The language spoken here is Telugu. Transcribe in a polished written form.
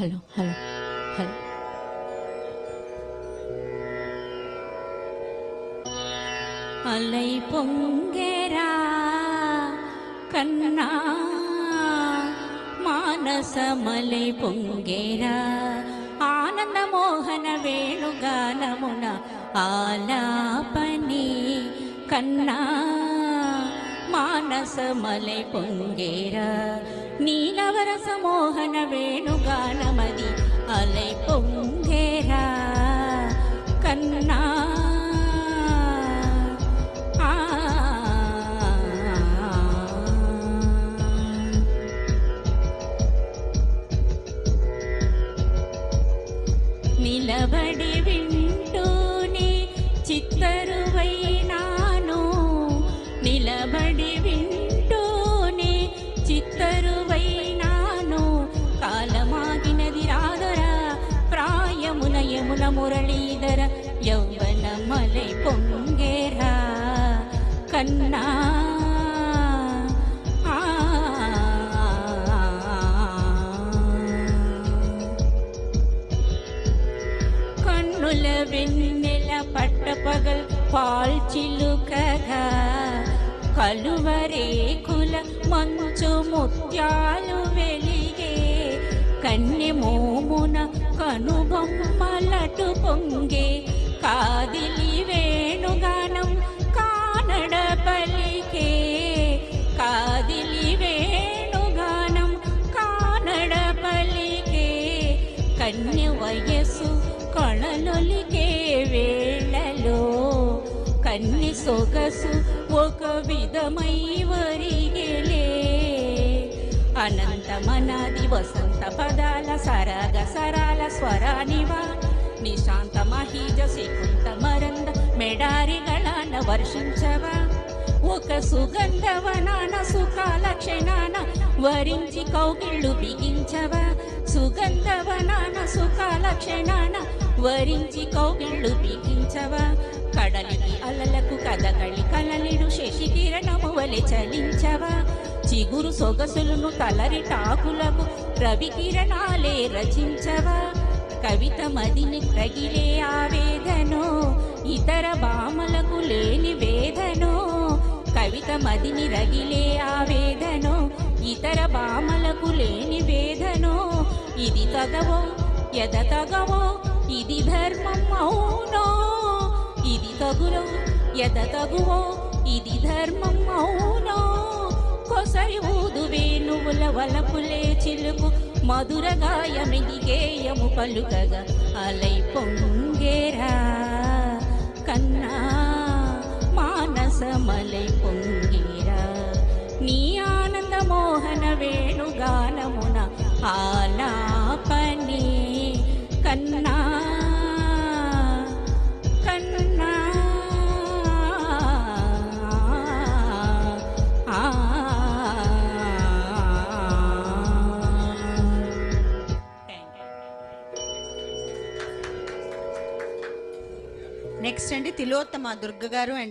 Hello hello hello. అలై పొంగేరా కన్నా మానసమలై పొంగేరా ఆనంద మోహన వేణుగానమున ఆలాపని కన్నా మానసమలై పొంగేరా నీలవరస మోహన వేణుగానమది అలై పొంగేరా కన్నా నిలబడి వింటూనే చిత్తరువైనాను నిలబడి వింటూనే చిత్తరువైనాను కాలమాగినది రాదరా ప్రాయమున యమున మురళీధర యౌవనమలై పొంగేరా కన్నా వెన్నెల పట్టపగల్ పాల్చిలుకగా కలువరేకుల మంచు ముత్యాలు వెలిగే కన్నె మోమున కనుబొమ్మలటు పొంగే కాదిలి వేణుగానం కానడ పలికే కాదిలి వేణుగానం కానడ పలికే కన్య వయస్సు కళలొలికే వేళలో కన్ని సొగసు ఒక విధమై వరిగెలే అనంతమనాది వసంత పదాల సరగ సరాల స్వరానివా నిశాంత మహీజ శకుంత మరంద మెడారిಗಳಾನ వర్షించవా ఒక సుగంధవనాన సుఖాల క్షణాన వరించి కౌగిళ్ళు బిగించవా సుగంధవనాన సుఖాల క్షణాన వరించి కౌగిళ్ళు బిగించవా కడలికి అలలకు కదగళి కలలిడు శశికిరణము వలె చలించవా చిగురు సొగసులను తలరి టాకులకు రవి కిరణాలే రచించవా కవిత మదిని రగిలే ఆవేదనో ఇతర భామలకు లేని వేదనో కవిత మదిని రగిలే ఆవేదనో ఇతర భామలకు లేని వేదనో ఇది తగవో ఎద తగవో ఇది ధర్మం అవునో ఇది తగులో ఎద తగువో ఇది ధర్మం అవునో కొసరి ఊదు వేణువుల వలపులే చిలుకు మధుర గాయమిది గేయము పలుకగా అలై పొంగేరా కన్నా మానసమలై పొంగేరా నీ ఆనంద మోహన వేణుగానమున ఆలాపని కన్నా కన్నా నెక్స్ట్ అండి తిలోత్తమ దుర్గ గారు అండ్